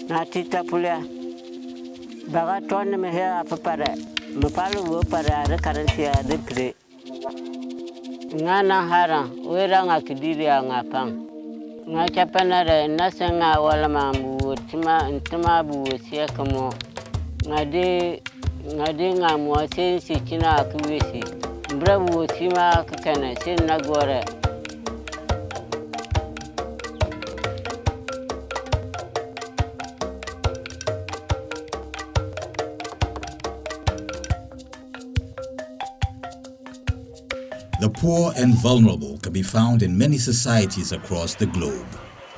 Nati Tapulia. Bagaton me here a papara. Mapalo wo para the currency a the play. Ngana hara, wera ngakidiri ngapang. Ngachapanara, nasanga wala mambu, tima bu siakamo. Ngade ngamwa sensi china akuwisi. Mbrabu sima kakana, sin nagore. The poor and vulnerable can be found in many societies across the globe.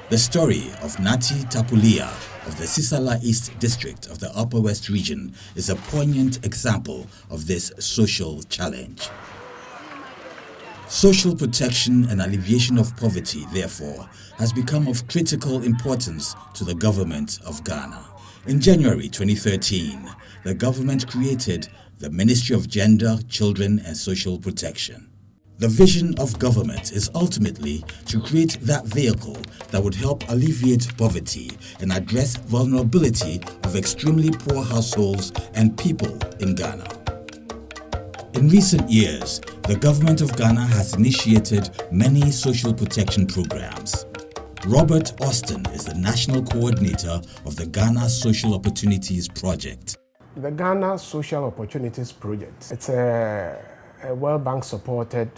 The story of Nati Tapulia of the Sisala East District of the Upper West Region is a poignant example of this social challenge. Social protection and alleviation of poverty, therefore, has become of critical importance to the government of Ghana. In January 2013, the government created the Ministry of Gender, Children and Social Protection. The vision of government is ultimately to create that vehicle that would help alleviate poverty and address vulnerability of extremely poor households and people in Ghana. In recent years, the government of Ghana has initiated many social protection programs. Robert Austin is the national coordinator of the Ghana Social Opportunities Project. The Ghana Social Opportunities Project, it's a World Bank supported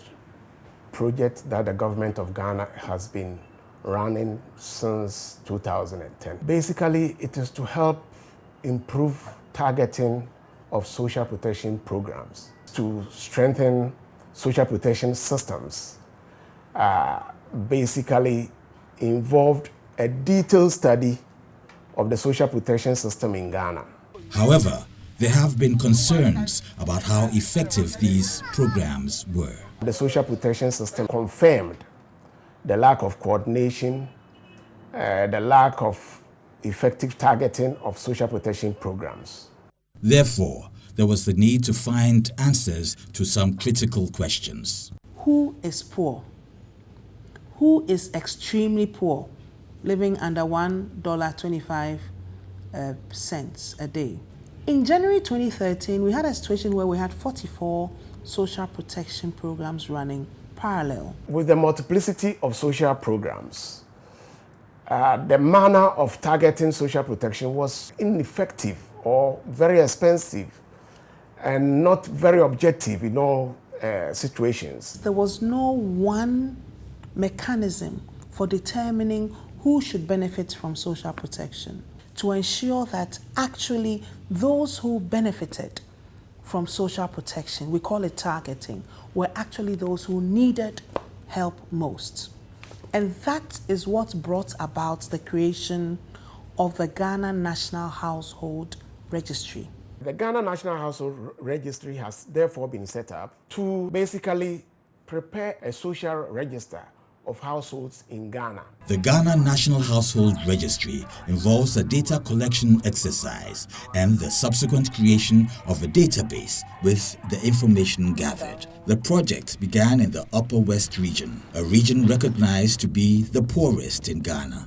project that the government of Ghana has been running since 2010. Basically, it is to help improve targeting of social protection programs, to strengthen social protection systems. Basically involved a detailed study of the social protection system in Ghana. However, there have been concerns about how effective these programs were. The social protection system confirmed the lack of coordination, the lack of effective targeting of social protection programs. Therefore, there was the need to find answers to some critical questions. Who is poor? Who is extremely poor, living under $1.25 a day? In January 2013, we had a situation where we had 44 social protection programs running parallel. With the multiplicity of social programs, the manner of targeting social protection was ineffective or very expensive and not very objective in all situations. There was no one mechanism for determining who should benefit from social protection, to ensure that actually those who benefited from social protection, we call it targeting, were actually those who needed help most. And that is what brought about the creation of the Ghana National Household Registry. The Ghana National Household Registry has therefore been set up to basically prepare a social register of households in Ghana. The Ghana National Household Registry involves a data collection exercise and the subsequent creation of a database with the information gathered. The project began in the Upper West region, a region recognized to be the poorest in Ghana.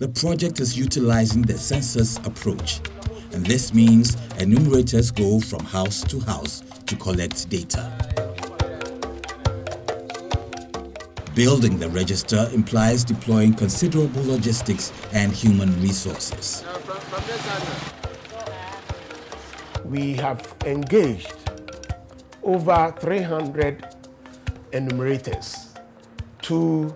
The project is utilizing the Census Approach, and this means enumerators go from house to house to collect data. Building the register implies deploying considerable logistics and human resources. We have engaged over 300 enumerators to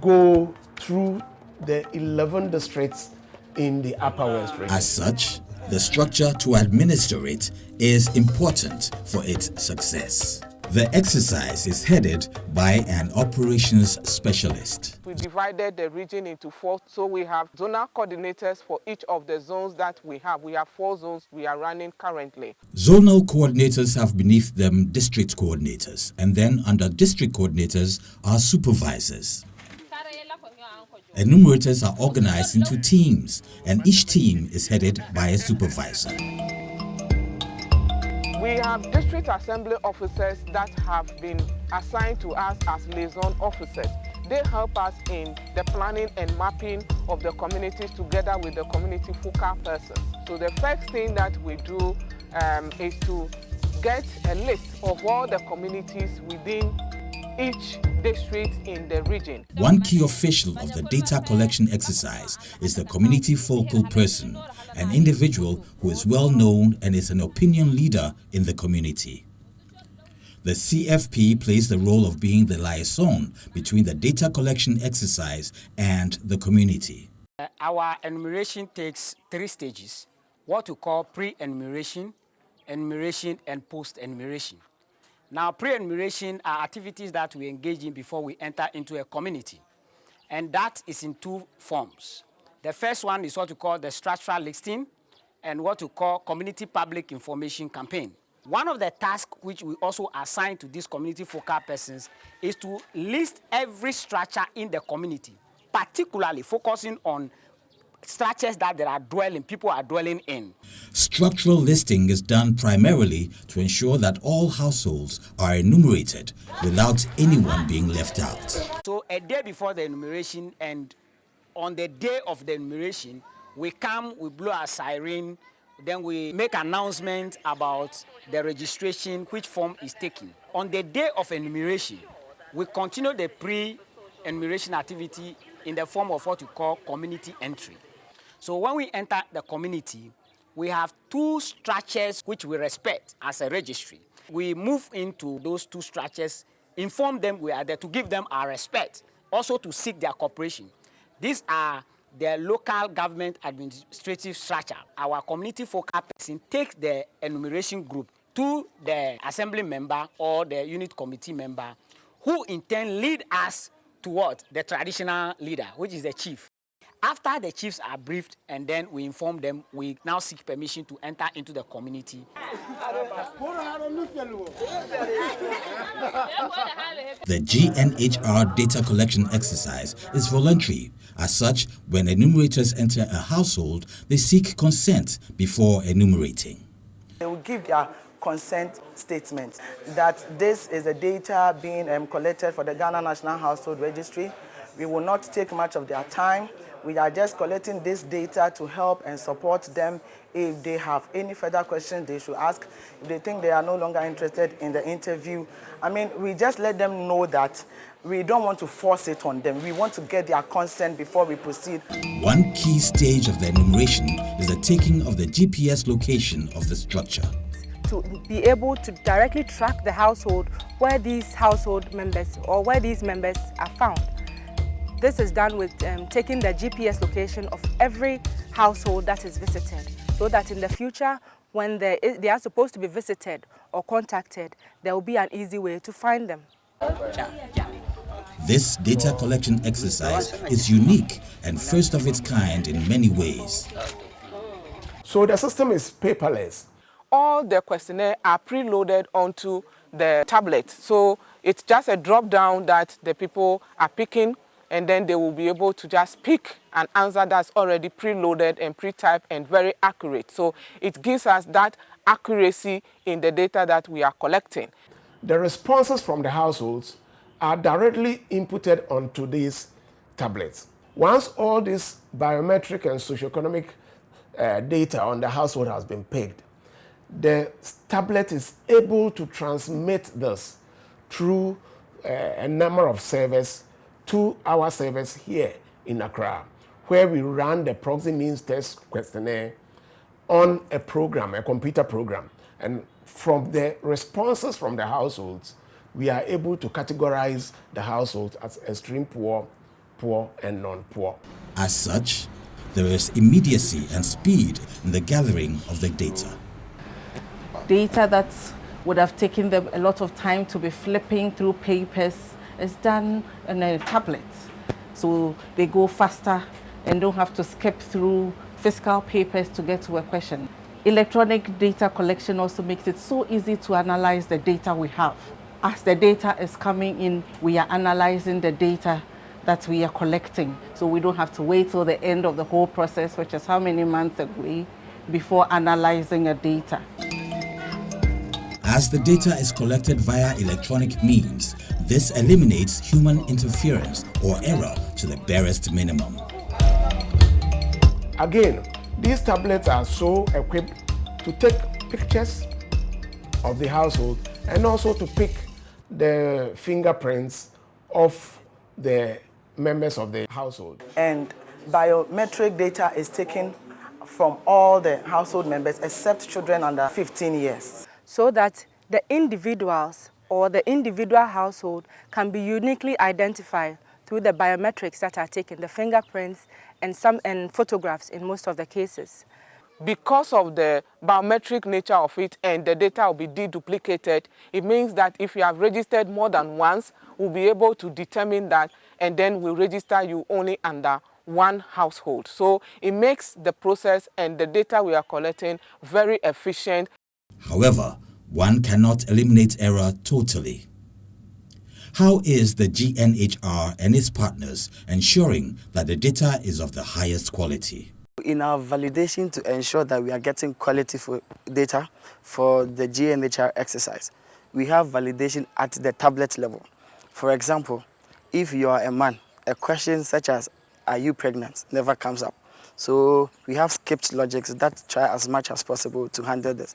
go through the 11 districts in the Upper West region. As such, the structure to administer it is important for its success. The exercise is headed by an operations specialist. We divided the region into 4, so we have zonal coordinators for each of the zones that we have. We have 4 zones we are running currently. Zonal coordinators have beneath them district coordinators, and then under district coordinators are supervisors. Enumerators are organized into teams, and each team is headed by a supervisor. We have district assembly officers that have been assigned to us as liaison officers. They help us in the planning and mapping of the communities together with the community focal persons. So the first thing that we do is to get a list of all the communities within each district in the region. One key official of the data collection exercise is the community focal person, an individual who is well known and is an opinion leader in the community. The CFP plays the role of being the liaison between the data collection exercise and the community. Our enumeration takes 3 stages, what we call pre-enumeration, enumeration, and post-enumeration. Now, pre-enumeration are activities that we engage in before we enter into a community, and that is in 2 forms. The first one is what we call the structural listing and what we call community public information campaign. One of the tasks which we also assign to these community focal persons is to list every structure in the community, particularly focusing on structures that people are dwelling in. Structural listing is done primarily to ensure that all households are enumerated without anyone being left out. So a day before the enumeration and on the day of the enumeration, we come, we blow our siren, then we make announcement about the registration, which form is taken. On the day of enumeration, we continue the pre-enumeration activity in the form of what we call community entry. So when we enter the community, we have 2 structures which we respect as a registry. We move into those 2 structures, inform them we are there to give them our respect, also to seek their cooperation. These are the local government administrative structure. Our community focal person takes the enumeration group to the assembly member or the unit committee member, who in turn lead us toward the traditional leader, which is the chief. After the chiefs are briefed and then we inform them, we now seek permission to enter into the community. The GNHR data collection exercise is voluntary. As such, when enumerators enter a household, they seek consent before enumerating. They will give their consent statement that this is the data being collected for the Ghana National Household Registry. We will not take much of their time. We are just collecting this data to help and support them. If they have any further questions, they should ask. If they think they are no longer interested in the interview, we just let them know that we don't want to force it on them. We want to get their consent before we proceed. One key stage of the enumeration is the taking of the GPS location of the structure. To be able to directly track the household where these household members or where these members are found. This is done with taking the GPS location of every household that is visited, so that in the future, when they are supposed to be visited or contacted, there will be an easy way to find them. This data collection exercise is unique and first of its kind in many ways. So the system is paperless. All the questionnaires are preloaded onto the tablet. So it's just a drop down that the people are picking, and then they will be able to just pick an answer that's already preloaded and pre-typed and very accurate. So it gives us that accuracy in the data that we are collecting. The responses from the households are directly inputted onto these tablets. Once all this biometric and socioeconomic data on the household has been picked, the tablet is able to transmit this through a number of servers to our servers here in Accra, where we run the proxy means test questionnaire on a program, a computer program. And from the responses from the households, we are able to categorize the households as extreme poor, poor, and non-poor. As such, there is immediacy and speed in the gathering of the data. Data that would have taken them a lot of time to be flipping through papers is done on a tablet. So they go faster and don't have to skip through physical papers to get to a question. Electronic data collection also makes it so easy to analyze the data we have. As the data is coming in, we are analyzing the data that we are collecting. So we don't have to wait till the end of the whole process, which is how many months away, before analyzing a data. As the data is collected via electronic means, this eliminates human interference or error to the barest minimum. Again, these tablets are so equipped to take pictures of the household and also to pick the fingerprints of the members of the household. And biometric data is taken from all the household members except children under 15 years. So that the individuals or the individual household can be uniquely identified through the biometrics that are taken, the fingerprints and photographs in most of the cases. Because of the biometric nature of it and the data will be deduplicated, it means that if you have registered more than once, we'll be able to determine that, and then we'll register you only under one household. So it makes the process and the data we are collecting very efficient. However, one cannot eliminate error totally. How is the GNHR and its partners ensuring that the data is of the highest quality? In our validation to ensure that we are getting quality data for the GNHR exercise, we have validation at the tablet level. For example, if you are a man, a question such as, "Are you pregnant?" never comes up. So we have skipped logics that try as much as possible to handle this.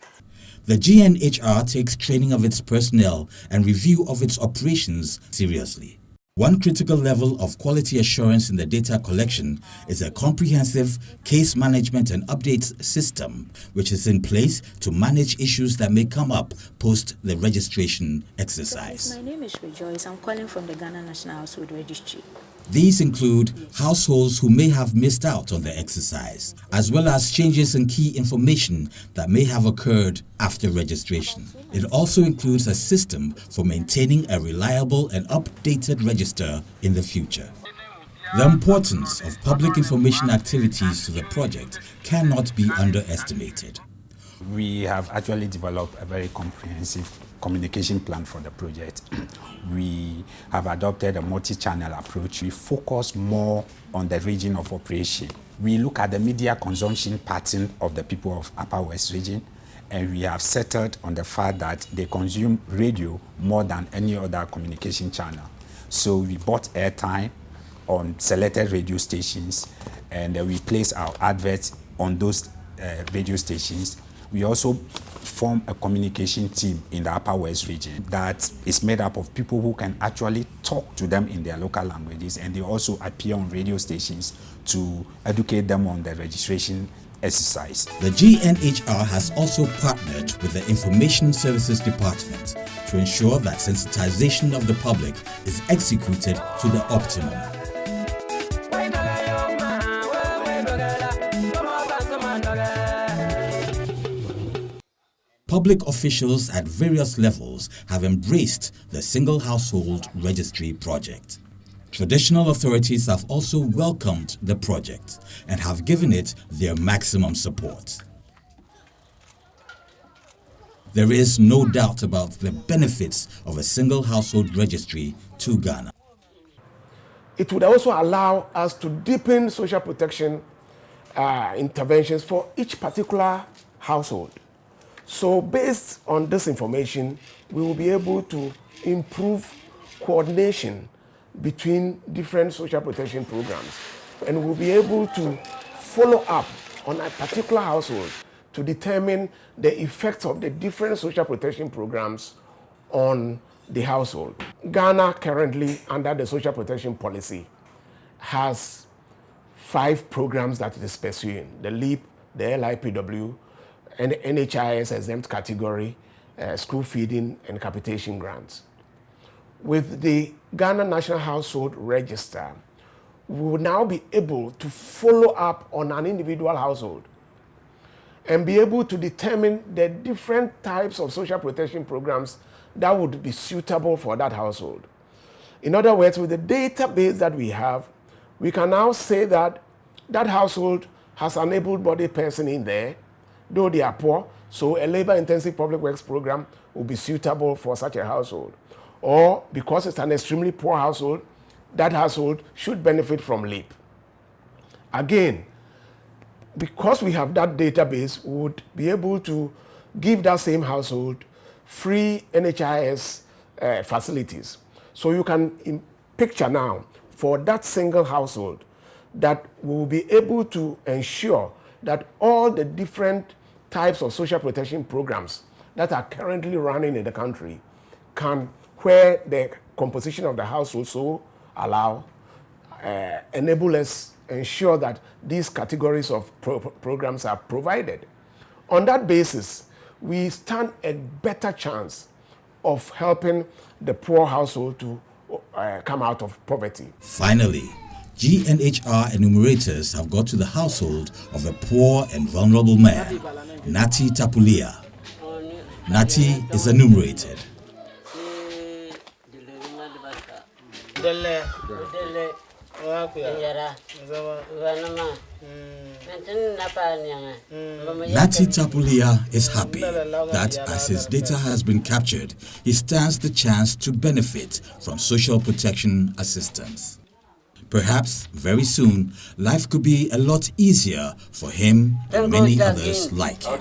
The GNHR takes training of its personnel and review of its operations seriously. One critical level of quality assurance in the data collection is a comprehensive case management and updates system, which is in place to manage issues that may come up post the registration exercise. My name is Rejoice. I'm calling from the Ghana National Household Registry. These include households who may have missed out on the exercise, as well as changes in key information that may have occurred after registration. It also includes a system for maintaining a reliable and updated register in the future. The importance of public information activities to the project cannot be underestimated. We have actually developed a very comprehensive communication plan for the project. We have adopted a multi-channel approach. We focus more on the region of operation. We look at the media consumption pattern of the people of Upper West region, and we have settled on the fact that they consume radio more than any other communication channel. So we bought airtime on selected radio stations, and we place our adverts on those radio stations. We also form a communication team in the Upper West region that is made up of people who can actually talk to them in their local languages, and they also appear on radio stations to educate them on the registration exercise. The GNHR has also partnered with the Information Services Department to ensure that sensitization of the public is executed to the optimum. Public officials at various levels have embraced the Single Household Registry project. Traditional authorities have also welcomed the project and have given it their maximum support. There is no doubt about the benefits of a single household registry to Ghana. It would also allow us to deepen social protection interventions for each particular household. So based on this information, we will be able to improve coordination between different social protection programs, and we'll be able to follow up on a particular household to determine the effects of the different social protection programs on the household. Ghana currently, under the social protection policy, has 5 programs that it is pursuing: the LEAP, the LIPW, and NHIS exempt category, school feeding, and capitation grants. With the Ghana National Household Register, we will now be able to follow up on an individual household and be able to determine the different types of social protection programs that would be suitable for that household. In other words, with the database that we have, we can now say that that household has an able-bodied person in there, though they are poor, so a labor-intensive public works program will be suitable for such a household. Or because it's an extremely poor household, that household should benefit from LEAP. Again, because we have that database, we would be able to give that same household free NHIS facilities. So you can picture now, for that single household, that we will be able to ensure that all the different types of social protection programs that are currently running in the country can, where the composition of the household so allow, enable us ensure that these categories of programs are provided. On that basis, we stand a better chance of helping the poor household to come out of poverty. Finally, GNHR enumerators have got to the household of a poor and vulnerable man, Nati Tapulia. Nati is enumerated. Nati Tapulia is happy that as his data has been captured, he stands the chance to benefit from social protection assistance. Perhaps very soon, life could be a lot easier for him and many others like him.